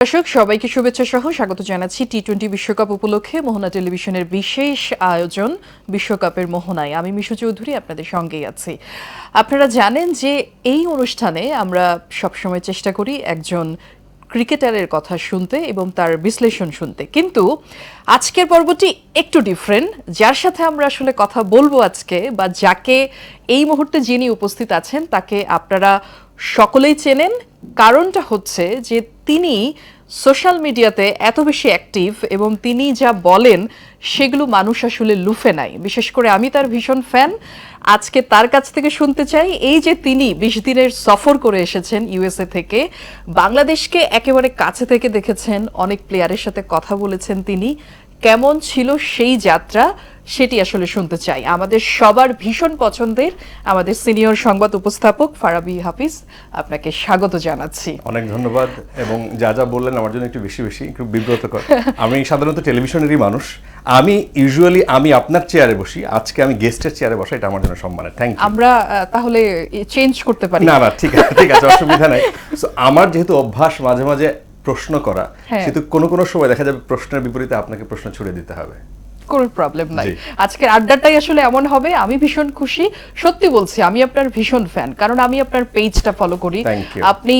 দর্শক সবাইকে শুভেচ্ছা সহ স্বাগত জানাচ্ছি টি-20 বিশ্বকাপ উপলক্ষে মোহনা টেলিভিশনের বিশেষ আয়োজন বিশ্বকাপের মোহনায়। আমি মিশু চৌধুরী আপনাদের সঙ্গেই আছি। আপনারা জানেন যে এই অনুষ্ঠানে আমরা সবসময় চেষ্টা করি একজন ক্রিকেটারের কথা শুনতে এবং তার বিশ্লেষণ শুনতে, কিন্তু আজকের পর্বটি একটু ডিফারেন্ট। যার সাথে আমরা আসলে কথা বলবো আজকে, বা যাকে এই মুহূর্তে যিনি উপস্থিত আছেন তাকে আপনারা সকলেই চেনেন। কারণটা হচ্ছে যে তিনি সোশ্যাল মিডিয়াতে এত বেশি অ্যাক্টিভ এবং তিনি যা বলেন সেগুলো মানুষ আসলে লুফে নেয়। বিশেষ করে আমি তার ভীষণ ফ্যান। আজকে তার কাছ থেকে শুনতে চাই, এই যে তিনি 20 দিনের সফর করে এসেছেন ইউএসএ থেকে, বাংলাদেশকে একেবারে কাছে থেকে দেখেছেন, অনেক প্লেয়ারের সাথে কথা বলেছেন, তিনি কেমন ছিল সেই যাত্রা সেটি আসলে শুনতে চাই। আমাদের সবার ভীষণ পছন্দের আমাদের সিনিয়র সংবাদ উপস্থাপক ফারাবী হাফিজ, আপনাকে স্বাগত জানাচ্ছি। অনেক ধন্যবাদ। এবং যা যা বললেন আমার জন্য একটু বেশি একটু বিব্রতকর। আমি সাধারণত টেলিভিশনেরই মানুষ, আমি ইউজুয়ালি আপনার চেয়ারে বসি, আজকে আমি গেস্টের চেয়ারে বসা, এটা আমার জন্য সম্মানের। Thank you. আমরা তাহলে চেঞ্জ করতে পারি? না ঠিক আছে, অসুবিধা নাই। সো আমার যেহেতু অভ্যাস মাঝে মাঝে প্রশ্ন করা, সেহেতু কোনো সময় দেখা যাবে প্রশ্নের বিপরীতে আপনাকে প্রশ্ন ছুড়ে দিতে হবে। কোনো প্রবলেম নাই। আজকের আড্ডাটাই আসলে এমন হবে। আমি ভীষণ খুশি, সত্যি বলছি, আমি আপনার ভীষণ ফ্যান, কারণ আমি আপনার পেজটা ফলো করি। আপনি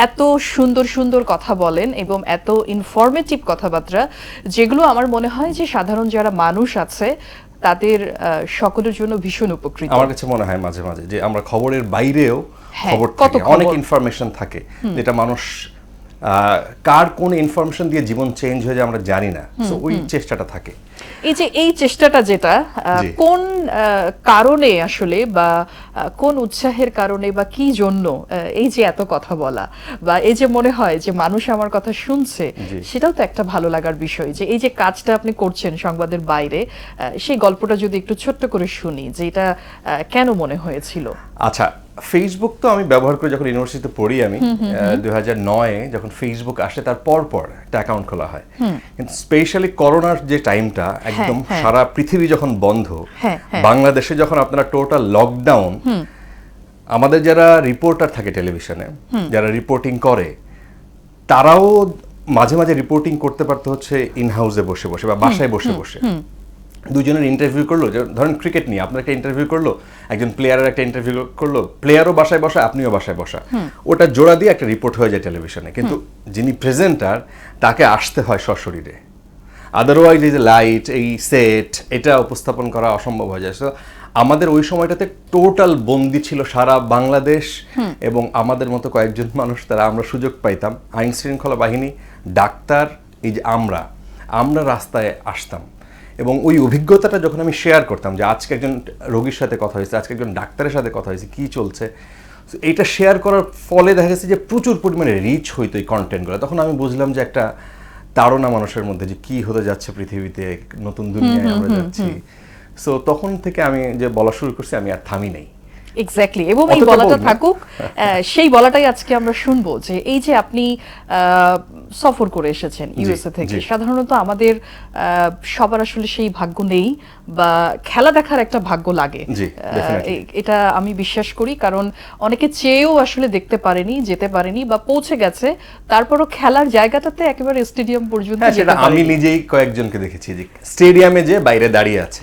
এত সুন্দর সুন্দর কথা বলেন এবং এত ইনফরমেটিভ কথাবার্তা, যেগুলো আমার মনে হয় যে সাধারণ যারা মানুষ আছে তাদের সকলের জন্য ভীষণ উপকৃত। আমার কাছে মনে হয় মাঝে মাঝে যে আমরা খবরের বাইরেও খবর থাকে, অনেক ইনফরমেশন থাকে যেটা মানুষ কার কোন ইনফরমেশন দিয়ে জীবন চেঞ্জ হয়ে যায় আমরা জানি না। সো ওই চেষ্টাটা থাকে। এই চেষ্টাটা যেটা কোন কারণে আসলে, বা কোন উৎসাহের কারণে, বা কি জন্য এই যে এত কথা বলা, বা এই যে মনে হয় যে মানুষ আমার কথা শুনছে, সেটাও তো একটা ভালো লাগার বিষয়। যে এই যে কাজটা আপনি করছেন সংবাদের বাইরে, সেই গল্পটা যদি একটু ছোট্ট করে শুনি, যে এটা কেন মনে হয়েছিল? আচ্ছা, ফেসবুক তো আমি ব্যবহার করি যখন ইউনিভার্সিটিতে পড়ি। আমি 2009-এ যখন ফেসবুক আসে তার পর একটা অ্যাকাউন্ট খোলা হয়। কিন্তু স্পেশালি করোনার যে টাইমটা, একদম সারা পৃথিবী যখন বন্ধ, বাংলাদেশে যখন আপনারা টোটাল লকডাউন, আমাদের যারা রিপোর্টার থাকে টেলিভিশনে, যারা রিপোর্টিং করে, তারাও মাঝে মাঝে রিপোর্টিং করতে পারতে হচ্ছে ইন হাউসে বসে বসে বা বাসায় বসে বসে। দুজনের ইন্টারভিউ করলো, ধরেন ক্রিকেট নিয়ে আপনার একটা ইন্টারভিউ করলো, একজন প্লেয়ারের একটা ইন্টারভিউ করলো, প্লেয়ারও বাসায় বসা, আপনিও বাসায় বসা, ওটা জোড়া দিয়ে একটা রিপোর্ট হয়ে যায় টেলিভিশনে। কিন্তু যিনি প্রেজেন্টার, তাকে আসতে হয় সশরীরে, আদারওয়াইজ এই যে লাইট, এই সেট, এটা উপস্থাপন করা অসম্ভব হয়ে যায়। আমাদের ওই সময়টাতে টোটাল বন্দি ছিল সারা বাংলাদেশ, এবং আমাদের মতো কয়েকজন মানুষ, আমরা সুযোগ পাইতাম। আইন শৃঙ্খলা বাহিনী, ডাক্তার, এই যে আমরা রাস্তায় আসতাম, এবং ওই অভিজ্ঞতাটা যখন আমি শেয়ার করতাম, যে আজকে একজন রোগীর সাথে কথা হয়েছে, আজকে একজন ডাক্তারের সাথে কথা হয়েছে, কি চলছে, এইটা শেয়ার করার ফলে দেখা গেছে যে প্রচুর পরিমাণে রিচ হইতো এই কন্টেন্টগুলো। তখন আমি বুঝলাম যে একটা তাড়না মানুষের মধ্যে, যে কি হতে যাচ্ছে পৃথিবীতে, নতুন দুনিয়ায় আমরা যাচ্ছি। সো তখন থেকে আমি যে বলা শুরু করছি, আমি আর থামি নাই। এক্স্যাক্টলি, এবং এই বলাটা থাকুক, সেই বলাটাই আজকে আমরা শুনবো। যে এই যে আপনি সফর করে এসেছেন ইউএসএ থেকে, সাধারণত আমাদের সবার আসলে সেই ভাগ্য নেই, বা খেলা দেখার একটা ভাগ্য লাগে, এটা আমি বিশ্বাস করি। কারণ অনেকে চেয়েও আসলে দেখতে পারেনি, যেতে পারেনি, বা পৌঁছে গেছে, তারপরও খেলার জায়গাটাতে একেবারে স্টেডিয়াম পর্যন্ত যেতে পারেনি। আমি নিজেই কয়েকজনকে দেখেছি যে স্টেডিয়ামে যে বাইরে দাঁড়িয়ে আছে,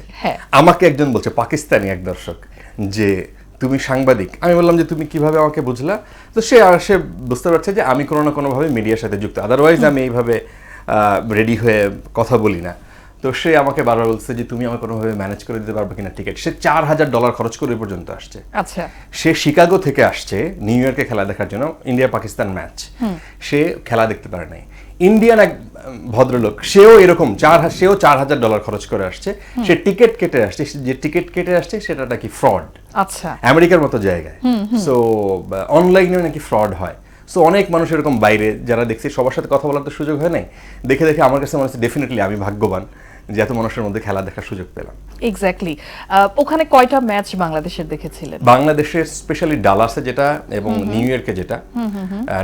আমাকে একজন বলছে, পাকিস্তানি এক দর্শক, যে তুমি সাংবাদিক। আমি বললাম যে তুমি কিভাবে আমাকে বুঝলা? তো সে বুঝতে পারছে যে আমি কোনো না কোনোভাবে মিডিয়ার সাথে যুক্ত, আদারওয়াইজ আমি এইভাবে রেডি হয়ে কথা বলি না। তো সে আমাকে বারবার বলছে যে তুমি আমাকে কোনোভাবে ম্যানেজ করে দিতে পারবে কিনা টিকিট। সে $4000 খরচ করে পর্যন্ত আসছে। আচ্ছা, সে শিকাগো থেকে আসছে নিউ ইয়র্কে খেলা দেখার জন্য, ইন্ডিয়া পাকিস্তান ম্যাচ। সে খেলা দেখতে পারে নাই। ইন্ডিয়ান এক ভদ্রলোক, সেও এরকম $4000 খরচ করে আসছে। সে টিকিট কেটে আসছে, যে টিকিট কেটে আসছে সেটা নাকি ফ্রড। আচ্ছা, আমেরিকার মতো জায়গায়। সো অনলাইনে নাকি ফ্রড হয়। সো অনেক মানুষ এরকম বাইরে যারা দেখছি, সবার সাথে কথা বলার তো সুযোগ হয় নাই। দেখে আমার কাছে মনে হচ্ছে ডেফিনেটলি আমি ভাগ্যবান যে এত মানুষের মধ্যে খেলা দেখার সুযোগ পেলাম। এক্স্যাক্টলি। ওখানে কয়টা ম্যাচ বাংলাদেশের দেখেছিলেন? বাংলাদেশের স্পেশালি ডালাসে যেটা এবং নিউ ইয়র্কে যেটা,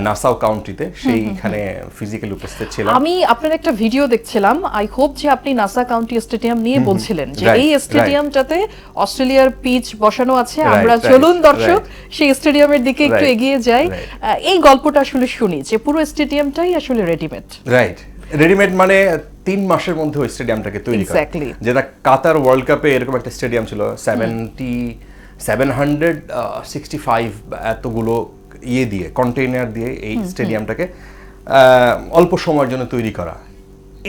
নাসাউ কাউন্টিতে, সেইখানে ফিজিক্যালি উপস্থিত ছিলাম। আমি আপনার একটা ভিডিও দেখছিলাম, আই হোপ যে আপনি নাসা কাউন্টি স্টেডিয়াম নিয়ে বলছিলেন যে এই স্টেডিয়ামটাতে অস্ট্রেলিয়ার পিচ বসানো আছে, আমরা চলুন দর্শক সেই স্টেডিয়ামের দিকে একটু এগিয়ে যাই। এই গল্পটা আসলে শুনি যে পুরো স্টেডিয়ামটাই আসলে রেডিমেড। রাইট, রেডিমেড মানে 3 মাসের মধ্যে ওই স্টেডিয়ামটাকে তৈরি করা। যেটা কাতার ওয়ার্ল্ড কাপে এরকম একটা স্টেডিয়াম ছিল 765 এতগুলো ইয়ে দিয়ে, কন্টেইনার দিয়ে এই স্টেডিয়ামটাকে অল্প সময়ের জন্য তৈরি করা।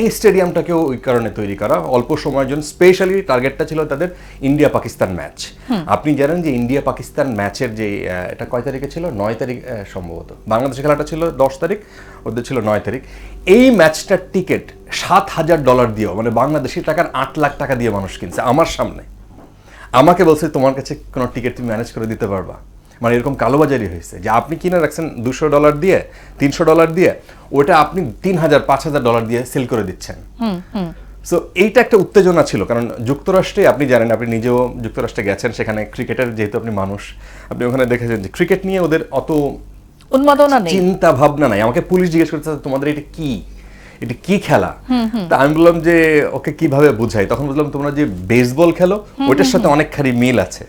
এই স্টেডিয়ামটাকেও ওই কারণে তৈরি করা অল্প সময়ের জন্য। স্পেশালি টার্গেটটা ছিল তাদের ইন্ডিয়া পাকিস্তান ম্যাচ। আপনি জানেন যে ইন্ডিয়া পাকিস্তান ম্যাচের যে এটা কয় তারিখে ছিল? 9 তারিখ সম্ভবত। বাংলাদেশের খেলাটা ছিল 10 তারিখ, ওদের ছিল 9 তারিখ। এই ম্যাচটার টিকিট $7,000 দিয়েও, মানে বাংলাদেশি টাকার 8 লাখ টাকা দিয়ে মানুষ কিনছে আমার সামনে। আমাকে বলছে তোমার কাছে কোনো টিকিট তুমি ম্যানেজ করে দিতে পারবা? মানে এরকম কালোবাজারি হয়েছে যে আপনি কিনে রাখছেন $200 দিয়ে, $300 দিয়ে, ওটা আপনি $3,000 $5,000 দিয়ে সেল করে দিচ্ছেন। সো এইটা একটা উত্তেজনা ছিল, কারণ যুক্তরাষ্ট্রে আপনি জানেন, আপনি নিজেও যুক্তরাষ্ট্রে গেছেন, সেখানে ক্রিকেটের যেহেতু আপনি মানুষ, আপনি ওখানে দেখেছেন যে ক্রিকেট নিয়ে ওদের অত উন্মাদনা নেই, চিন্তা ভাবনা নাই। আমাকে পুলিশ জিজ্ঞেস করতে তোমাদের এটা কি খেলা? তা আমি বললাম যে ওকে কিভাবে বুঝাই, তখন বুঝলাম তোমরা যে বেসবল খেলো ওইটার সাথে অনেকখানি মিল আছে।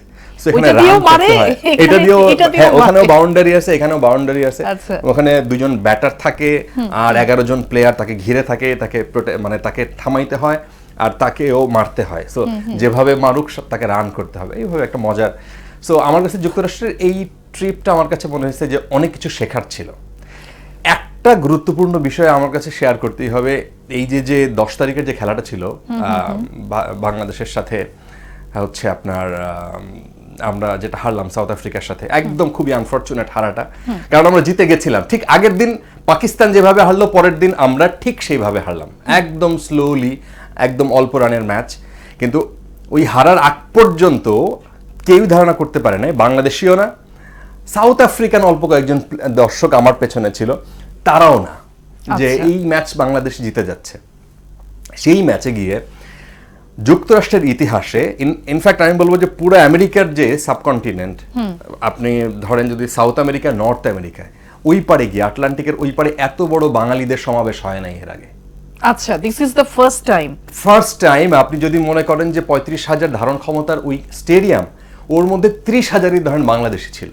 ওখানেও বাউন্ডারি আছে, এখানেও বাউন্ডারি আছে। ওখানে 2 জন ব্যাটার থাকে আর 11 জন প্লেয়ার তাকে ঘিরে থাকে, মানে তাকে থামাইতে হয় আর তাকেও মারতে হয়। সো যেভাবে মারুক তাকে রান করতে হবে, এইভাবে একটা মজার। সো আমার কাছে যুক্তরাষ্ট্রের এই ট্রিপটা আমার কাছে মনে হয়েছে যে অনেক কিছু শেখার ছিল। একটা গুরুত্বপূর্ণ বিষয় আমার কাছে শেয়ার করতেই হবে, এই যে 10 তারিখের যে খেলাটা ছিল বাংলাদেশের সাথে, হচ্ছে আপনার আমরা যেটা হারলাম সাউথ আফ্রিকার সাথে, একদম খুবই আনফরচুনেট হারাটা। কারণ আমরা জিতে গেছিলাম, ঠিক আগের দিন পাকিস্তান যেভাবে হারলো, পরের দিন আমরা ঠিক সেইভাবে হারলাম, একদম স্লোলি, একদম অল্প রানের ম্যাচ। কিন্তু ওই হারার আগ পর্যন্ত কেউ ধারণা করতে পারে না, বাংলাদেশিও না, সাউথ আফ্রিকান অল্প কয়েকজন দর্শক আমার পেছনে ছিল, তারাও না, যে এই ম্যাচ বাংলাদেশ জিতে যাচ্ছে। সেই ম্যাচে গিয়ে যুক্তরাষ্ট্রের ইতিহাসে, ইনফ্যাক্ট আমি বলবো যে পুরো আমেরিকার যে সাবকন্টিনেন্ট, আপনি ধরেন যদি সাউথ আমেরিকা, নর্থ আমেরিকায়, ওই পারে গিয়ে, আটলান্টিকের ওই পারে এত বড় বাঙালিদের সমাবেশ হয় নাই এর আগে। আচ্ছা, this is the first time. আপনি যদি মনে করেন যে 35,000 ধারণ ক্ষমতার ওই স্টেডিয়াম, ওর মধ্যে 30,000-ই ধরেন বাংলাদেশি ছিল।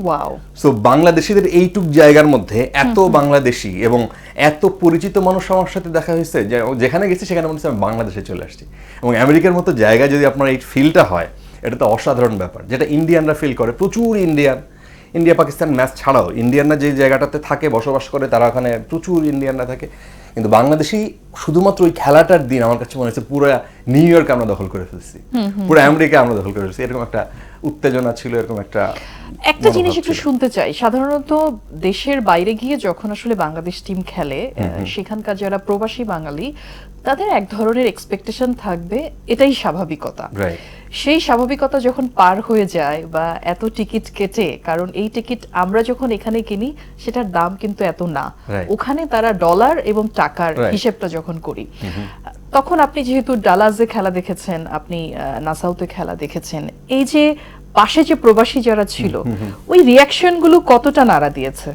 ওয়াও। সো বাংলাদেশিদের এইটুক জায়গার মধ্যে এত বাংলাদেশি এবং এত পরিচিত মানুষ আমার সাথে দেখা হয়েছে, যেখানে গেছি সেখানে মনে হচ্ছে আমি বাংলাদেশে চলে আসছি। এবং আমেরিকার মতো জায়গায় যদি আপনার এই ফিলটা হয়, এটা তো অসাধারণ ব্যাপার, যেটা ইন্ডিয়ানরা ফিল করে। প্রচুর ইন্ডিয়া পাকিস্তান ম্যাচ ছাড়াও ইন্ডিয়ানরা যে জায়গাটাতে থাকে, বসবাস করে, তারা ওখানে প্রচুর ইন্ডিয়ানরা থাকে। কিন্তু বাংলাদেশি শুধুমাত্র ওই খেলাটার দিন আমার কাছে মনে হচ্ছে পুরো নিউ ইয়র্ক আমরা দখল করে ফেলছি, পুরো আমেরিকা আমরা দখল করে ফেলছি, এরকম একটা উত্তেজনা ছিল, এরকম একটা জিনিস একটু শুনতে চাই। সাধারণত দেশের বাইরে গিয়ে যখন আসলে বাংলাদেশ টিম খেলে, সেখানকার যারা প্রবাসী বাঙালি, তাদের এক ধরনের এক্সপেকটেশন থাকবে, এটাই স্বাভাবিকতা। সেই স্বাভাবিকতা যখন পার হয়ে যায়, বা এত টিকিট কেটে, কারণ এই টিকিট আমরা যখন এখানে কিনি সেটার দাম কিন্তু এত না, ওখানে তারা ডলার এবং টাকার হিসেবটা যখন করি, তখন আপনি যেহেতু ডালাসে খেলা দেখেছেন, আপনি নাসাউতে খেলা দেখেছেন, এই যে পাশে যে প্রবাসী যারা ছিল, ওই রিয়াকশন গুলো কতটা নাড়া দিয়েছে?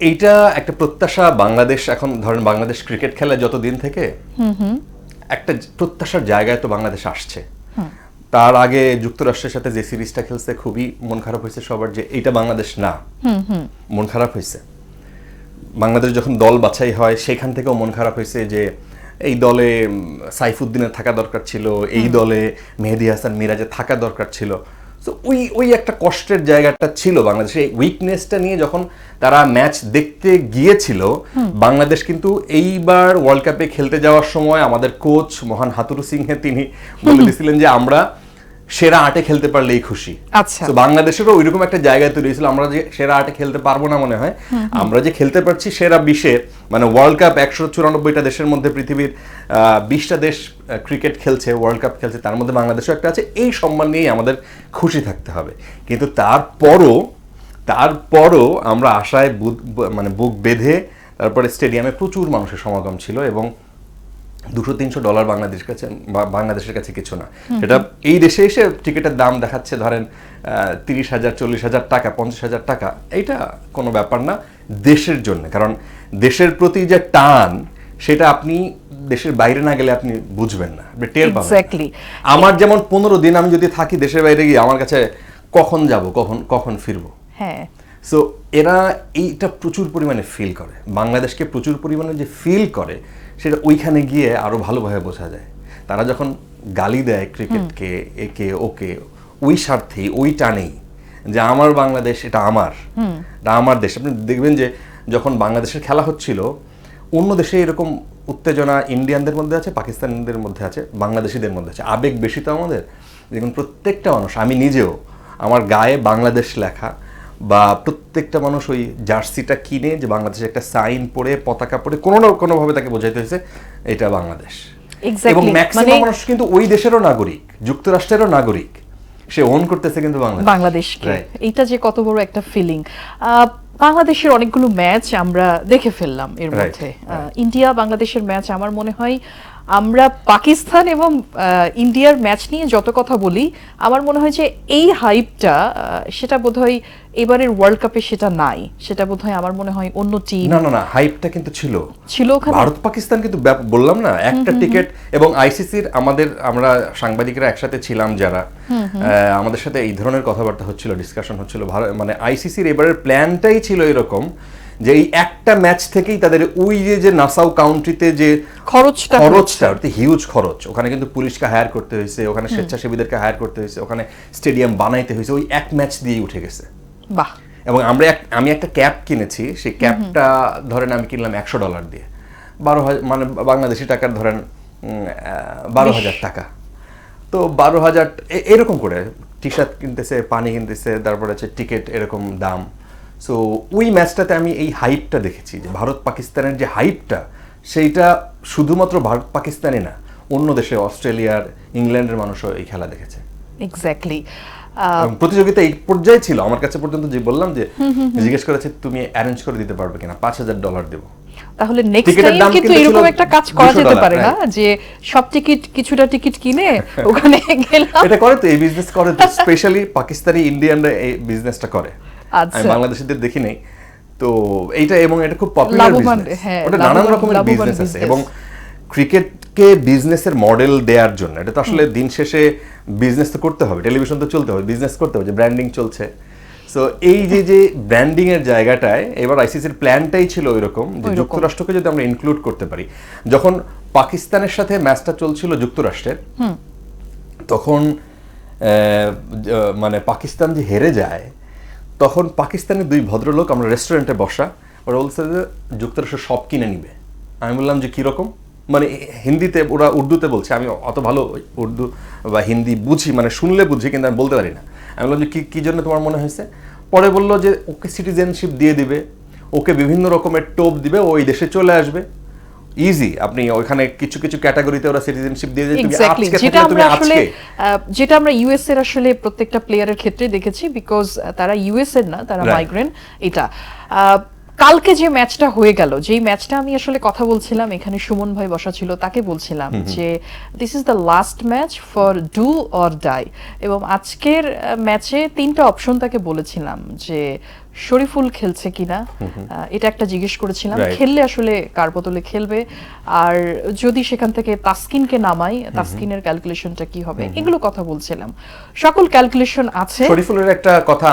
এইটা একটা প্রত্যাশা। বাংলাদেশ এখন ধরেন বাংলাদেশ ক্রিকেট খেলা যতদিন থেকে, একটা প্রত্যাশার জায়গায় তো বাংলাদেশ আসছে। তার আগে যুক্তরাষ্ট্রের সাথে যে সিরিজটা খেলছে, খুবই মন খারাপ হয়েছে সবার যে এইটা বাংলাদেশ না, মন খারাপ হয়েছে। বাংলাদেশ যখন দল বাছাই হয়, সেখান থেকেও মন খারাপ হয়েছে যে এই দলে সাইফুদ্দিনের থাকা দরকার ছিল, এই দলে মেহেদী হাসান মিরাজের থাকা দরকার ছিল। তো ওই একটা কষ্টের জায়গাটা ছিল বাংলাদেশের। এই উইকনেসটা নিয়ে যখন তারা ম্যাচ দেখতে গিয়েছিল, বাংলাদেশ কিন্তু এইবার ওয়ার্ল্ড কাপে খেলতে যাওয়ার সময় আমাদের কোচ মহান হাতুরু সিংহে তিনি বলে দিয়েছিলেন যে আমরা সেরা 8-এ খেলতে পারলেই খুশি। আচ্ছা, তো বাংলাদেশেরও ওইরকম একটা জায়গায় তৈরি হয়েছিল, আমরা যে সেরা 8-এ খেলতে পারবো না মনে হয়, আমরা যে খেলতে পারছি সেরা 20-এ, মানে ওয়ার্ল্ড কাপ 194টা দেশের মধ্যে পৃথিবীর 20টা দেশ ক্রিকেট খেলছে, ওয়ার্ল্ড কাপ খেলছে, তার মধ্যে বাংলাদেশও একটা আছে। এই সম্মান নিয়েই আমাদের খুশি থাকতে হবে। কিন্তু তারপরও আমরা আশায় মানে বুক বেঁধে, তারপরে স্টেডিয়ামে প্রচুর মানুষের সমাগম ছিল এবং $200-300 বাংলাদেশের কাছে কিছু না। এটা এই দেশে এসে টিকিটের দাম দেখাচ্ছে ধরেন 30,000, 40,000 টাকা, 50,000 টাকা। এইটা কোনো ব্যাপার না দেশের জন্য, কারণ দেশের প্রতি যে টান সেটা আপনি দেশের বাইরে না গেলে আপনি বুঝবেন না, আপনি টের পাবেন। এক্স্যাক্টলি। আমার যেমন 15 দিন আমি যদি থাকি দেশের বাইরে গিয়ে, আমার কাছে কখন যাব, কখন ফিরবো। হ্যাঁ, সো এরা এইটা প্রচুর পরিমাণে ফিল করে, বাংলাদেশকে প্রচুর পরিমাণে যে ফিল করে সেটা ওইখানে গিয়ে আরো ভালোভাবে বোঝা যায়। তারা যখন গালি দেয় ক্রিকেটকে, একে ওকে, ওই স্বার্থেই, ওই টানেই যে আমার বাংলাদেশ, এটা আমার দেশ। আপনি দেখবেন যে যখন বাংলাদেশের খেলা হচ্ছিল, অন্য দেশে এরকম উত্তেজনা ইন্ডিয়ানদের মধ্যে আছে, পাকিস্তানিদের মধ্যে আছে, বাংলাদেশিদের মধ্যে আছে। আবেগ বেশি তো আমাদের। দেখুন প্রত্যেকটা মানুষ, আমি নিজেও, আমার গায়ে বাংলাদেশ লেখা, বা প্রত্যেকটা মানুষ ওই জার্সিটা কিনে যে বাংলাদেশের একটা সাইন পরে, পতাকা পরে, কোনো না কোনোভাবে তাকে বোঝাইতে হয়েছে এটা বাংলাদেশ। এবং ম্যাক্সিমাম মানুষ কিন্তু ওই দেশেরও নাগরিক, যুক্তরাষ্ট্রেরও নাগরিক, সে ওন করতেছে কিন্তু বাংলাদেশকে। এইটা যে কত বড় একটা ফিলিং। বাংলাদেশের অনেকগুলো ম্যাচ আমরা দেখে ফেললাম এর মধ্যে। ইন্ডিয়া বাংলাদেশের ম্যাচ, আমার মনে হয় আমরা পাকিস্তান এবং ইন্ডিয়ার ম্যাচ নিয়ে যত কথা বলি, আমার মনে হয় যে এই হাইপটা সেটা বোধহয় এবারের ওয়ার্ল্ড কাপে সেটা নাই। সেটা বোধহয় আমার মনে হয় অন্য টিম। না, হাইপটা কিন্তু ছিল ওখানে। ভারত পাকিস্তান কিন্তু বললাম না, একটা টিকিট। এবং আইসিসির আমরা সাংবাদিকরা একসাথে ছিলাম যারা, আমাদের সাথে এই ধরনের কথাবার্তা হচ্ছিল, ডিসকাশন হচ্ছিল। মানে আইসিসির এবারের প্ল্যানটাই ছিল এরকম যে এই একটা ম্যাচ থেকেই তাদের ওই যে নাসাউ কাউন্ট্রিতে যে খরচটা হিউজ খরচ, ওখানে কিন্তু পুলিশকে হায়ার করতে হয়েছে, ওখানে স্বেচ্ছাসেবীদেরকে হায়ার করতে হয়েছে, ওখানে স্টেডিয়াম বানাইতে হয়েছে, ওই এক ম্যাচ দিয়েই উঠে গেছে। বাহ। এবং আমি একটা ক্যাপ কিনেছি, সেই ক্যাপটা ধরেন আমি কিনলাম $100 দিয়ে, 12,000 মানে বাংলাদেশি টাকার ধরেন 12,000 টাকা। তো 12,000 এরকম করে টি শার্ট কিনতেছে, পানি কিনতেছে, তারপরে হচ্ছে টিকিট, এরকম দাম। সো ওই ম্যাচটাতে আমি এই হাইপটা দেখেছি, যে ভারত পাকিস্তানের যে হাইপটা, সেইটা শুধুমাত্র ভারত পাকিস্তানে না, অন্য দেশে, অস্ট্রেলিয়ার, ইংল্যান্ডের মানুষও এই খেলা দেখেছে। এক্স্যাক্টলি। প্রতিযোগিতা এই পর্যায়ে ছিল, আমার কাছে পর্যন্ত যে বললাম যে জিজ্ঞেস করেছে তুমি অ্যারেঞ্জ করে দিতে পারবে কিনা, $5,000 দেব। তাহলে নেক্সট টাইম কিন্তু এরকম একটা কাজ করা যেতে পারে না, যে সব কিছুটা টিকিট কিনে ওখানে গেলাম। এটা করে তো, এই বিজনেস করে তো, স্পেশালি পাকিস্তানি ইন্ডিয়ানরা এই বিজনেসটা করে। আমি বাংলাদেশিদের দেখি নাই তো এইটা, এবং এটা খুব পপুলার বিজনেস, ওটা নানান রকমের বিজনেস আছে। এবং ক্রিকেটকে বিজনেসের মডেল দেওয়ার জন্য, এটা তো আসলে দিন শেষে বিজনেস তো করতে হবে, টেলিভিশন তো চলতে হবে, বিজনেস করতে হবে, যে ব্র্যান্ডিং চলছে। সো এই যে ব্র্যান্ডিং এর জায়গাটায় এবার আইসিসির প্ল্যানটাই ছিল এরকম, যে যুক্তরাষ্ট্রকে যদি আমরা ইনক্লুড করতে পারি। যখন পাকিস্তানের সাথে ম্যাচটা চলছিল যুক্তরাষ্ট্রের, তখন মানে পাকিস্তান যে হেরে যায়, তখন পাকিস্তানের দুই ভদ্রলোক, আমরা রেস্টুরেন্টে বসা, ওরা বলছে যে যুক্তরাষ্ট্র সব কিনে নিবে। আমি বললাম যে কিরকম, মানে হিন্দিতে, ওরা উর্দুতে বলছে, আমি অত ভালো উর্দু বা হিন্দি বুঝি, মানে শুনলে বুঝি, কিন্তু আমি বলতে পারি না। আমি বললাম যে কি জন্য তোমার মনে হয়েছে? পরে বললো যে ওকে সিটিজেনশিপ দিয়ে দিবে, ওকে বিভিন্ন রকমের টোপ দিবে, ওই দেশে চলে আসবে, ইজি। আপনি ওইখানে কিছু ক্যাটাগরিতে ওরা সিটিজেনশিপ দিয়ে দেয়। যেটা আমরা ইউএস এর আসলে প্রত্যেকটা প্লেয়ারের ক্ষেত্রে দেখেছি, বিকজ তারা ইউএস এর না, তারা মাইগ্রেন্ট। এটা কালকে যে ম্যাচটা হয়ে গেল, যেই ম্যাচটা আমি আসলে কথা বলছিলাম, এখানে সুমন ভাই বসা ছিল, তাকে বলছিলাম যে this is the last match for do or die. এবং আজকের ম্যাচে 3টা অপশন তাকে বলেছিলাম, যে শরীফুল খেলছে কিনা, এটা একটা জিজ্ঞেস করেছিলাম, খেললে আসলে কার বোতলে খেলবে, আর যদি সেখান থেকে তাসকিনকে নামাই, তাসকিনের ক্যালকুলেশনটা কি হবে, এগুলো কথা বলছিলাম। সকল ক্যালকুলেশন আছে। শরীফুলের একটা কথা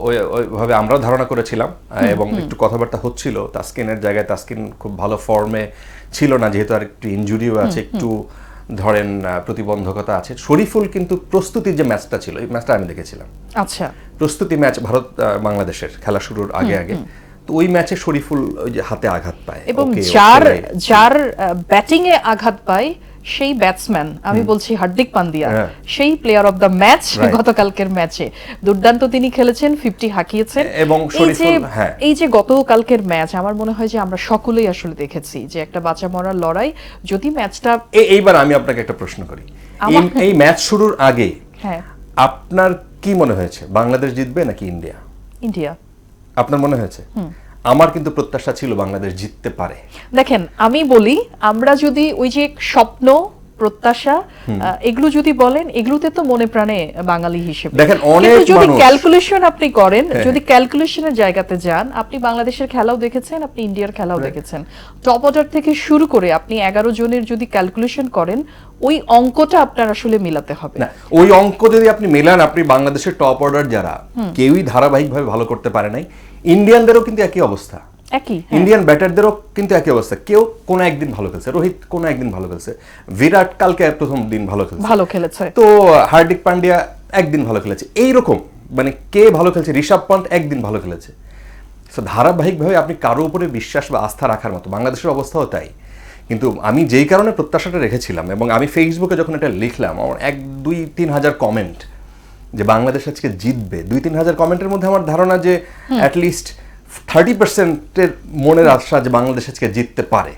ওইভাবে আমরাও ধারণা করেছিলাম, এবং একটু কথাবার্তা হচ্ছিল। তাসকিনের জায়গায় তাসকিন খুব ভালো ফর্মে ছিল না, যেহেতু আর একটু ইনজুরিও আছে, একটু ধরেন প্রতিবন্ধকতা আছে। শরীফুল কিন্তু প্রস্তুতির যে ম্যাচটা ছিল, এই ম্যাচটা আমি দেখেছিলাম। আচ্ছা, প্রস্তুতি ম্যাচ ভারত বাংলাদেশের খেলা শুরুর আগে তো ওই ম্যাচে শরীফুল ওই যে হাতে আঘাত পায়, এবং যার ব্যাটিং এ আঘাত পায় সেই ব্যাটসম্যান, আমি বলছি হার্দিক পান্ডিয়া, সেই প্লেয়ার অফ দ্য ম্যাচ গতকালকের ম্যাচে দুর্দান্ত তিনি খেলেছেন, 50 হাঁকিয়েছেন। এবং এই যে গতকালকের ম্যাচ, আমার মনে হয় যে আমরা সকলেই আসলে দেখেছি যে একটা বাঁচা মরার লড়াই। যদি ম্যাচটা এইবার আমি আপনাকে একটা প্রশ্ন করি, এই ম্যাচ শুরুর আগে আপনার কি মনে হয়েছে, বাংলাদেশ জিতবে নাকি ইন্ডিয়া? ইন্ডিয়া। আপনার মনে হয়েছে? আমার কিন্তু প্রত্যাশা ছিল বাংলাদেশ জিততে পারে। দেখেন আমি বলি, আমরা যদি ওই যে স্বপ্ন প্রত্যাশা এগুলো যদি বলেন, এগুলোতে তো মনে প্রাণে বাঙালি হিসেবে দেখেন অনেক কিন্তু যদি মানুষ ক্যালকুলেশন আপনি করেন, যদি ক্যালকুলেশনের জায়গাতে যান, আপনি বাংলাদেশের খেলাও দেখেছেন, আপনি ইন্ডিয়ার খেলাও দেখেছেন, টপ অর্ডার থেকে শুরু করে আপনি 11 জনের যদি ক্যালকুলেশন করেন, ওই অঙ্কটা আপনার আসলে মিলাতে হবে না। ওই অঙ্ক যদি আপনি মেলান, আপনি বাংলাদেশের টপ অর্ডার যারা কেউই ধারাবাহিকভাবে ভালো করতে পারে নাই, ইন্ডিয়ানদেরও কিন্তু একই অবস্থা, একই ইন্ডিয়ান ব্যাটারদেরও কিন্তু একই অবস্থা। কেউ কোনো একদিন ভালো খেলছে, রোহিত কোনো একদিন ভালো খেলছে, বিরাট কালকে প্রথম দিন ভালো খেলেছে, তো হার্দিক পান্ডিয়া একদিন ভালো খেলেছে, এইরকম মানে কে ভালো খেলছে, ঋষভ পন্থ একদিন ভালো খেলেছে। সো ধারাবাহিকভাবে আপনি কারো উপরে বিশ্বাস বা আস্থা রাখার মতো, বাংলাদেশের অবস্থাও তাই। কিন্তু আমি যেই কারণে প্রত্যাশাটা রেখেছিলাম, এবং আমি ফেসবুকে যখন এটা লিখলাম, আমার 1-2-3 হাজার কমেন্ট যে বাংলাদেশ আজকে জিতবে, 2-3 হাজার কমেন্টের মধ্যে আমার ধারণা যে অ্যাটলিস্ট 30%-এর মনের আশা যে বাংলাদেশ আজকে জিততে পারে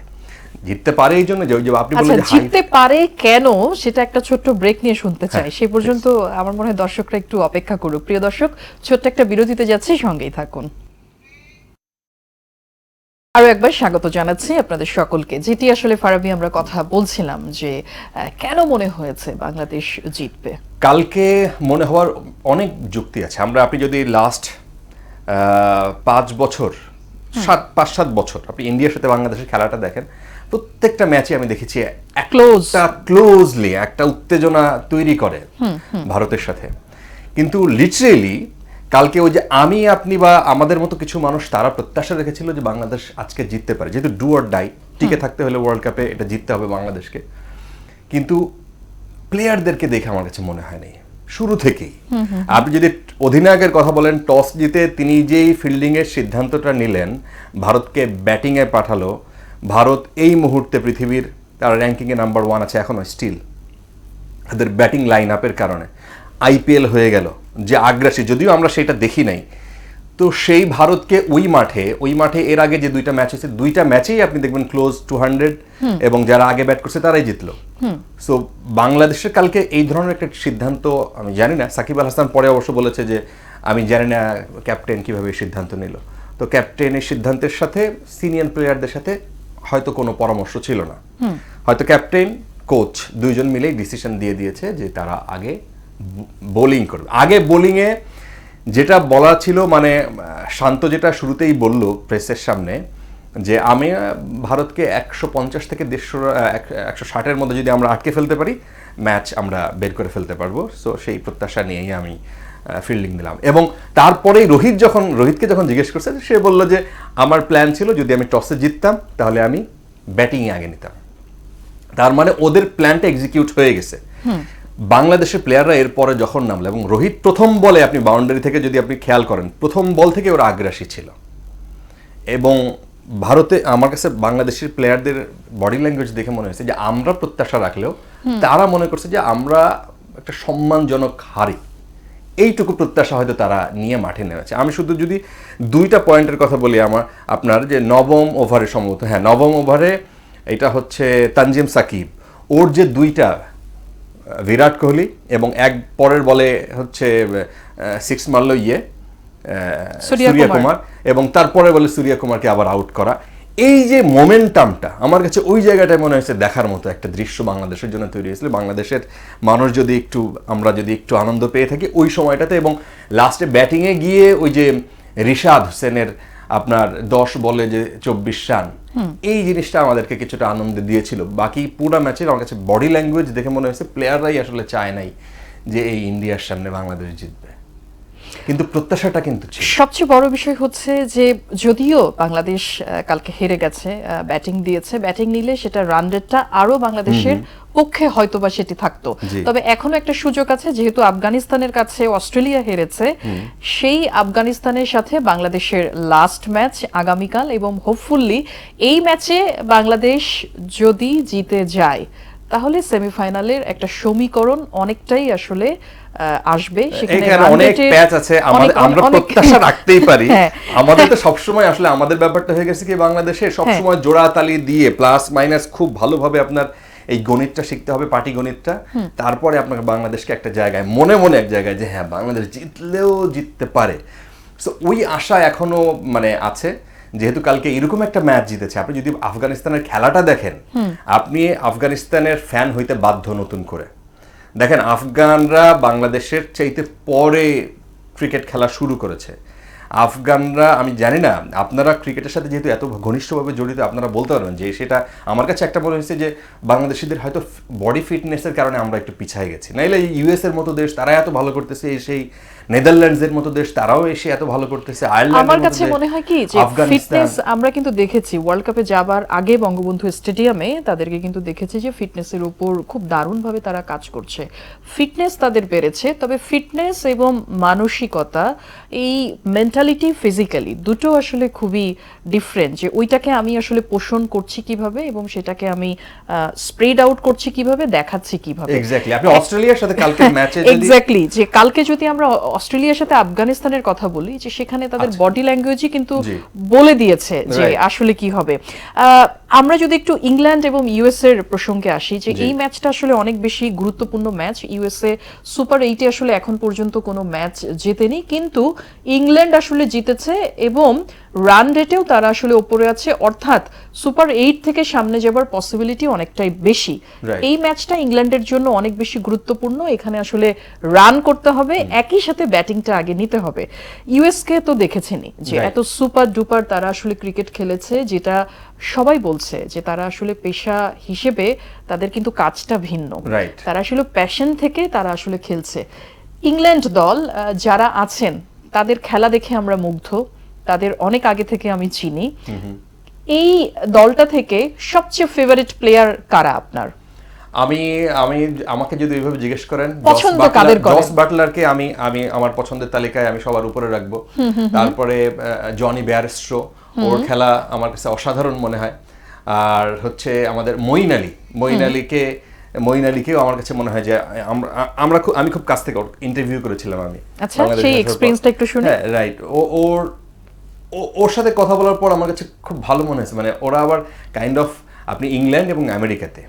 এই জন্য যে আপনি বললেন যে জিততে পারে কেন, সেটা একটা ছোট্ট ব্রেক নিয়ে শুনতে চাই। সেই পর্যন্ত আমার মনে হয় দর্শকরা একটু অপেক্ষা করুক। প্রিয় দর্শক, ছোট্ট একটা বিরতিতে যাচ্ছি, সঙ্গেই থাকুন। আরো একবার স্বাগত জানাচ্ছি আপনাদের সকলকে। যেটি আসলে ফারাবি আমরা কথা বলছিলাম যে কেন মনে হয়েছে বাংলাদেশ জিতবে। কালকে মনে হওয়ার অনেক যুক্তি আছে। আপনি যদি লাস্ট 5 বছর 5-7 বছর আপনি ইন্ডিয়ার সাথে বাংলাদেশের খেলাটা দেখেন, প্রত্যেকটা ম্যাচে আমি দেখেছি ক্লোজলি একটা উত্তেজনা তৈরি করে ভারতের সাথে। কিন্তু লিটারেলি কালকে ওই যে আপনি বা আমাদের মতো কিছু মানুষ তারা প্রত্যাশা রেখেছিল যে বাংলাদেশ আজকে জিততে পারে, যেহেতু ডু অর ডাই, টিকে থাকতে হলে ওয়ার্ল্ড কাপে এটা জিততে হবে বাংলাদেশকে। কিন্তু প্লেয়ারদেরকে দেখে আমার কাছে মনে হয়নি শুরু থেকেই। আপনি যদি অধিনায়কের কথা বলেন, টস জিতে তিনি যেই ফিল্ডিং এর সিদ্ধান্তটা নিলেন, ভারতকে ব্যাটিং এ পাঠালো, ভারত এই মুহূর্তে পৃথিবীর তার র্যাঙ্কিং এ নাম্বার 1 আছে এখনো স্টিল, তাদের ব্যাটিং লাইন আপের কারণে। আইপিএল হয়ে গেল, যে আগ্রাসী, যদিও আমরা সেটা দেখি নাই, তো সেই ভারতকে ওই মাঠে এর আগে যে 2টা ম্যাচ হয়েছে, 2টা ম্যাচেই আপনি দেখবেন ক্লোজ 200, এবং যারা আগে ব্যাট করছে তারাই জিতলো। সো বাংলাদেশের কালকে এই ধরনের একটা সিদ্ধান্ত, আমি জানি না, সাকিব আল হাসান পরে অবশ্য বলেছে যে আমি জানি না ক্যাপ্টেন কিভাবে সিদ্ধান্ত নিল। তো ক্যাপ্টেনের সিদ্ধান্তের সাথে সিনিয়র প্লেয়ারদের সাথে হয়তো কোনো পরামর্শ ছিল না, হয়তো ক্যাপ্টেন কোচ দুইজন মিলেই ডিসিশন দিয়ে দিয়েছে যে তারা আগে বোলিং করবে। আগে বোলিংয়ে যেটা বলা ছিল, মানে শান্ত যেটা শুরুতেই বলল প্রেসের সামনে, যে আমি ভারতকে 150 থেকে 160-এর মধ্যে যদি আমরা আটকে ফেলতে পারি, ম্যাচ আমরা বের করে ফেলতে পারবো। সো সেই প্রত্যাশা নিয়েই আমি ফিল্ডিং দিলাম। এবং তারপরেই রোহিতকে যখন জিজ্ঞেস করছে, সে বলল যে আমার প্ল্যান ছিল যদি আমি টসে জিততাম তাহলে আমি ব্যাটিংয়ে আগে নিতাম। তার মানে ওদের প্ল্যানটা এক্সিকিউট হয়ে গেছে। বাংলাদেশের প্লেয়াররা এরপরে যখন নামলো, এবং রোহিত প্রথম বলে, আপনি বাউন্ডারি থেকে যদি আপনি খেয়াল করেন, প্রথম বল থেকে ওরা আগ্রাসী ছিল। এবং ভারতে আমার কাছে বাংলাদেশের প্লেয়ারদের বডি ল্যাঙ্গুয়েজ দেখে মনে হয়েছে যে আমরা প্রত্যাশা রাখলেও তারা মনে করছে যে আমরা একটা সম্মানজনক হারি, এইটুকু প্রত্যাশা হয়তো তারা নিয়ে মাঠে নেমেছে। আমি শুধু যদি 2টা পয়েন্টের কথা বলি, আপনার যে নবম ওভারে সম্ভবত, নবম ওভারে এটা হচ্ছে তানজিম সাকিব, ওর যে 2টা, বিরাট কোহলি, এবং এক পরের বলে হচ্ছে 6 মারল সূর্য কুমার, এবং তারপরে বলে সূর্য কুমারকে আবার আউট করা। এই যে মোমেন্টামটা আমার কাছে ওই জায়গাটায় মনে হয়েছে দেখার মতো একটা দৃশ্য বাংলাদেশের জন্য তৈরি হয়েছিল। বাংলাদেশের মানুষ আমরা যদি একটু আনন্দ পেয়ে থাকি ওই সময়টাতে, এবং লাস্টে ব্যাটিংয়ে গিয়ে ওই যে রিশাদ হোসেনের আপনার 10 বলে যে 24 রান, এই জিনিসটা আমাদেরকে কিছুটা আনন্দ দিয়েছিল। বাকি পুরো ম্যাচের আমার কাছে বডি ল্যাঙ্গুয়েজ দেখে মনে হয়েছে প্লেয়াররাই আসলে চায় নাই যে এই ইন্ডিয়ার সামনে বাংলাদেশ জিতবে, কিন্তু প্রত্যাশাটা কিন্তু ছিল। সবচেয়ে বড় বিষয় হচ্ছে যে যদিও বাংলাদেশ কালকে হেরে গেছে, ব্যাটিং দিয়েছে, ব্যাটিং নিলে সেটা রান রেটটা আরো বাংলাদেশের পক্ষে হয়তোবা সেটি থাকতো। তবে এখনো একটা সুযোগ আছে, যেহেতু আফগানিস্তানের কাছে অস্ট্রেলিয়া হেরেছে, সেই আফগানিস্তানের সাথে বাংলাদেশের লাস্ট ম্যাচ আগামীকাল, এবং হোপফুলি এই ম্যাচে বাংলাদেশ যদি জিতে যায় তাহলে সেমিফাইনালের একটা সমীকরণ অনেকটাই আসলে আসবে। সেখানে অনেক ম্যাচ আছে, আমরা প্রত্যাশা রাখতেই পারি। আমাদের তো সবসময় আসলে আমাদের ব্যাপারটা হয়ে গেছে কি, বাংলাদেশে সবসময় জোড়া তালি দিয়ে প্লাস মাইনাস খুব ভালোভাবে আপনার এই গণিতটা শিখতে হবে, পাটিগণিতটা। তারপরে আপনাকে বাংলাদেশকে একটা জায়গায় মনে এক জায়গায় যে হ্যাঁ বাংলাদেশ জিতলেও জিততে পারে। সো ওই আশা এখনো মানে আছে যেহেতু কালকে এরকম একটা ম্যাচ জিতেছে, আপনি যদি আফগানিস্তানের খেলাটা দেখেন, আপনি আফগানিস্তানের ফ্যান হইতে বাধ্য নতুন করে। দেখেন, আফগানরা বাংলাদেশের চাইতে পরে ক্রিকেট খেলা শুরু করেছে। আফগানরা, আমি জানি না, আপনারা ক্রিকেটের সাথে যেহেতু এত ঘনিষ্ঠভাবে জড়িত, আপনারা বলতে পারবেন যে সেটা আমার কাছে একটা মনে হয়েছে যে বাংলাদেশিদের হয়তো বডি ফিটনেসের কারণে আমরা একটু পিছিয়ে গেছি। নাইলে ইউএস এর মতো দেশ তারা এত ভালো করতেছে, সেই নেদারল্যান্ডসের মতো দেশ তারাও এসে এত ভালো করতেছে, আমার কাছে মনে হয় কি যে ফিটনেস আমরা কিন্তু দেখেছি ওয়ার্ল্ড কাপে যাবার আগে বঙ্গবন্ধু স্টেডিয়ামে তাদেরকে কিন্তু দেখেছি যে ফিটনেসের উপর খুব দারুণভাবে তারা কাজ করছে, ফিটনেস তাদের বেড়েছে। তবে ফিটনেস এবং মানসিকতা, এই মেন্টালিটি ফিজিক্যালি দুটো আসলে খুবই ডিফারেন্ট, যে ওইটাকে আমি আসলে পোষণ করছি কিভাবে এবং সেটাকে আমি স্প্রেড আউট করছি কিভাবে, দেখাচ্ছি কিভাবে। এক্স্যাক্টলি, আপনি অস্ট্রেলিয়ার সাথে কালকে ম্যাচে এক্স্যাক্টলি, যে কালকে যদি আমরা অস্ট্রেলিয়ার সাথে আফগানিস্তানের কথা বলি, যে সেখানে তাদের বডি ল্যাঙ্গুয়েজই কিন্তু বলে দিয়েছে যে আসলে কি হবে। আমরা যদি একটু ইংল্যান্ড এবং ইউএস এর প্রসঙ্গে আসি, যে এই ম্যাচটা আসলে অনেক বেশি গুরুত্বপূর্ণ ম্যাচ। ইউএসএ সুপার 8-এ আসলে এখন পর্যন্ত কোনো ম্যাচ জেতেনি, কিন্তু ইংল্যান্ড আসলে জিতেছে এবং রান রেটেও তারা আসলে উপরে আছে, অর্থাৎ সুপার 8 থেকে সামনে যাবার পসিবিলিটি অনেকটাই বেশি। এই ম্যাচটা ইংল্যান্ডের জন্য অনেক বেশি গুরুত্বপূর্ণ, এখানে আসলে রান করতে হবে, একই সাথে ব্যাটিংটা আগে নিতে হবে। ইউএসকে তো দেখেছেনই যে এত সুপার ডুপার তারা আসলে ক্রিকেট খেলেছে, যেটা সবাই বলছে যে তারা আসলে পেশা হিসেবে তাদের কিন্তু কাজটা ভিন্ন, তারা আসলে প্যাশন থেকে তারা আসলে খেলছে। ইংল্যান্ড দল যারা আছেন তাদের খেলা দেখে আমরা মুগ্ধ, তাদের অনেক আগে থেকে আমি চিনি। এই দলটা থেকে সবচেয়ে ফেভারিট প্লেয়ার কারা আপনার? আমাকে যদি এইভাবে জিজ্ঞেস করেন, পছন্দ কাদের করেন? জস বাটলারকে আমি আমার পছন্দের তালিকায় আমি সবার উপরে রাখবো। তারপরে জনি বেয়ারস্ট্রো, ওর খেলা আমার কাছে অসাধারণ মনে হয়। আর হচ্ছে আমাদের মঈন আলীকেও আমার কাছে মনে হয় যে আমি খুব কাছ থেকে ইন্টারভিউ করেছিলাম আমি। আচ্ছা, সেই এক্সপেরিয়েন্সটা একটু শুনি। হ্যাঁ, রাইট। ওর সাথে কথা বলার পর আমার কাছে খুব ভালো মনে হয়েছে। মানে ওরা আবার কাইন্ড অফ, আপনি ইংল্যান্ড এবং আমেরিকাতে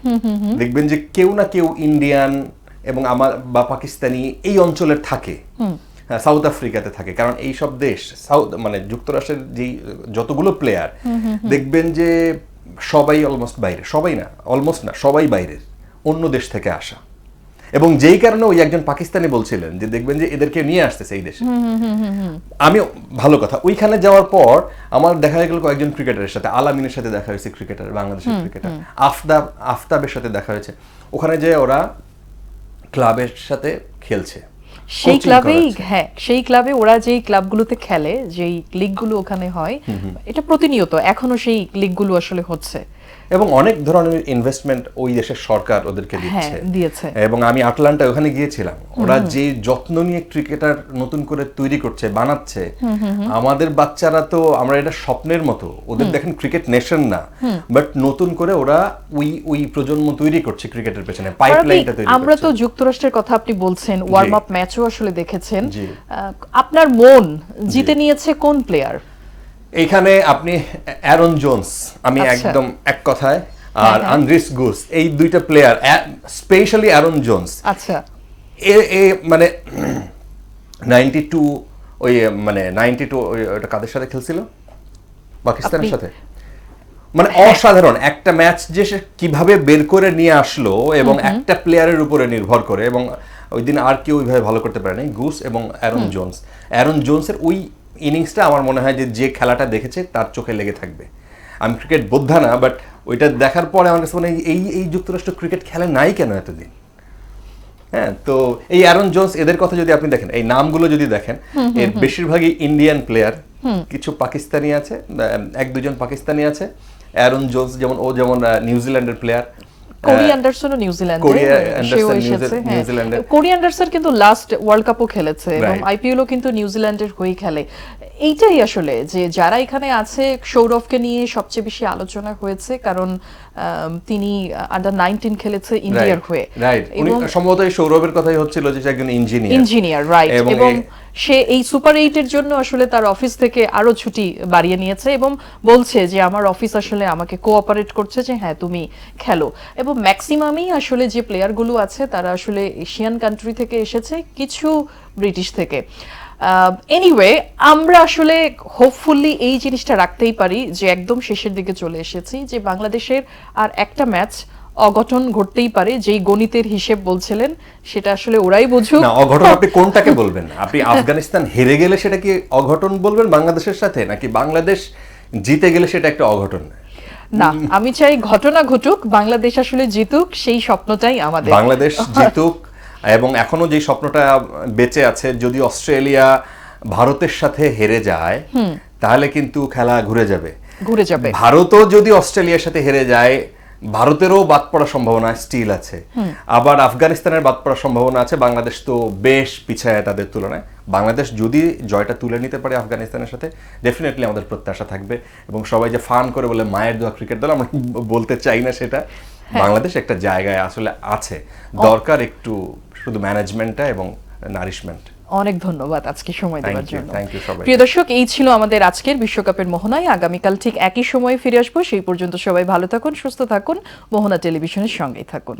দেখবেন যে কেউ না কেউ ইন্ডিয়ান এবং বা পাকিস্তানি এই অঞ্চলের থাকে, সাউথ আফ্রিকাতে থাকে, কারণ এই সব দেশ মানে যুক্তরাষ্ট্রের যে যতগুলো প্লেয়ার দেখবেন যে সবাই অলমোস্ট বাইরে, সবাই বাইরের অন্য দেশ থেকে আসা। এবং যেই কারণে ওই একজন পাকিস্তানি বলছিলেন যে দেখবেন যে এদেরকে নিয়ে আসতেছে এই দেশে। আমি ভালো কথা, ওইখানে যাওয়ার পর আমার দেখা গেল কয়েকজন ক্রিকেটারের সাথে, আলামিনের সাথে দেখা হয়েছে, ক্রিকেটার, বাংলাদেশের ক্রিকেটার, আফতাবের সাথে দেখা হয়েছে। ওখানে যে ওরা ক্লাবের সাথে খেলছে, সেই ক্লাবে ওরা যেই ক্লাবগুলোতে খেলে, যেই লিগগুলো ওখানে হয়, এটা প্রতিনিয়ত এখনো সেই লিগগুলো আসলে হচ্ছে এবং অনেক ধরনের ইনভেস্টমেন্ট ওই দেশের সরকার ওদেরকে দিচ্ছে। এবং আমি আটলান্টা ওখানে গিয়েছিলাম, ওরা যে যত্ন নিয়ে ক্রিকেটার নতুন করে তৈরি করছে, বানাচ্ছে, আমাদের বাচ্চারা তো, আমরা এটা স্বপ্নের মতো, ওদের দেখেন ক্রিকেট নেশন না, বাট নতুন করে ওরা ওই প্রজন্ম তৈরি করছে ক্রিকেটের পেছনে, পাইপলাইনটা তৈরি করছে। আমরা তো যুক্তরাষ্ট্রের কথা আপনি বলছেন, ওয়ার্ম আপ ম্যাচও আসলে দেখেছেন, আপনার মন জিতে নিয়েছে কোন প্লেয়ার? এইখানে আপনি অ্যারন জোন্স, আমি একদম এক কথায়, আর আন্দ্রিস গুস, এই দুইটা প্লেয়ার, স্পেশালি অ্যারন জোন্স। আচ্ছা, মানে 92 ওটা কাদের সাথে খেলছিল? পাকিস্তানের সাথে। মানে অসাধারণ একটা ম্যাচ যে সে কিভাবে বের করে নিয়ে আসলো, এবং একটা প্লেয়ারের উপরে নির্ভর করে, এবং ওই দিন আর কেউ ওইভাবে ভালো করতে পারে নাই, গুস এবং অ্যারন জোন্সের ওই ইনিংসটা আমার মনে হয় যে খেলাটা দেখেছে তার চোখে লেগে থাকবে। আমি ক্রিকেট বোদ্ধা না, বাট ওইটা দেখার পরে আমার কাছে মনে হয় এই যুক্তরাষ্ট্র ক্রিকেট খেলে নাই কেন এতদিন। হ্যাঁ, তো এই অ্যারন জোন্স, এদের কথা যদি আপনি দেখেন, এই নামগুলো যদি দেখেন, এর বেশিরভাগই ইন্ডিয়ান প্লেয়ার, কিছু পাকিস্তানি আছে, এক দুজন পাকিস্তানি আছে। অ্যারন জোন্স যেমন নিউজিল্যান্ডের প্লেয়ার, কোরি অ্যান্ডারসনও নিউজিল্যান্ডে, কোরি অ্যান্ডারসন কিন্তু লাস্ট ওয়ার্ল্ড কাপও খেলেছে এবং আইপিএলও কিন্তু নিউজিল্যান্ডের হয়ে খেলে। এইটাই আসলে যে যারা এখানে আছে, সৌরভকে নিয়ে সবচেয়ে বেশি আলোচনা হয়েছে, কারণ তিনি আন্ডার 19 খেলেছে ইন্ডিয়ার হয়ে। এবং সম্ভবত এই সৌরভের কথাই হচ্ছিল যে একজন ইঞ্জিনিয়ার, রাইট। এবং সে এই সুপার 8 এর জন্য আসলে তার অফিস থেকে আরো ছুটি বাড়িয়ে নিয়েছে এবং বলছে যে আমার অফিস আসলে আমাকে কোঅপারেট করছে যে হ্যাঁ তুমি খেলো। এবং ম্যাক্সিমামই আসলে যে প্লেয়ারগুলো আছে তারা আসলে এশিয়ান কান্ট্রি থেকে এসেছে, কিছু ব্রিটিশ থেকে। এনিওয়ে আমরা আসলে হোপফুলি এই জিনিসটা রাখতেই পারি যে একদম শেষের দিকে চলে এসেছি, যে বাংলাদেশের আর একটা ম্যাচ অঘটন ঘটতেই পারে, যেই গণিতের হিসেব বলছিলেন সেটা আসলে ওরাই বুঝুক। না, অঘটন আপনি কোনটাকে বলবেন? আপনি আফগানিস্তান হেরে গেলে সেটা কি অঘটন বলবেন বাংলাদেশের সাথে, নাকি বাংলাদেশ জিতে গেলে সেটা একটা অঘটন? না, আমি চাই ঘটনা ঘটুক, বাংলাদেশ আসলে জিতুক, সেই স্বপ্নটাই আমাদের। বাংলাদেশ জিতুক, এবং এখনো যে স্বপ্নটা বেঁচে আছে, যদি অস্ট্রেলিয়া ভারতের সাথে হেরে যায় তাহলে কিন্তু খেলা ঘুরে যাবে। ভারতও যদি অস্ট্রেলিয়ার সাথে হেরে যায়, ভারতেরও বাদ পড়ার সম্ভাবনা স্টিল আছে। আবার আফগানিস্তানের বাদ পড়ার সম্ভাবনা আছে। বাংলাদেশ তো বেশ পিছায় তাদের তুলনায়। বাংলাদেশ যদি জয়টা তুলে নিতে পারে আফগানিস্তানের সাথে, ডেফিনেটলি আমাদের প্রত্যাশা থাকবে। এবং সবাই যে ফান করে বলে মায়ের দোয়া ক্রিকেট দল, আমরা বলতে চাই না সেটা। বাংলাদেশ একটা জায়গায় আসলে আছে, দরকার একটু শুধু ম্যানেজমেন্টটা এবং নারিশমেন্ট। অনেক ধন্যবাদ আজকে সময় দেওয়ার জন্য। প্রিয় দর্শক, এই ছিল আমাদের আজকের বিশ্বকাপের মোহনায়। আগামীকাল ঠিক একই সময়ে ফিরে আসবো। সেই পর্যন্ত সবাই ভালো থাকুন, সুস্থ থাকুন, মোহনা টেলিভিশনের সঙ্গেই থাকুন।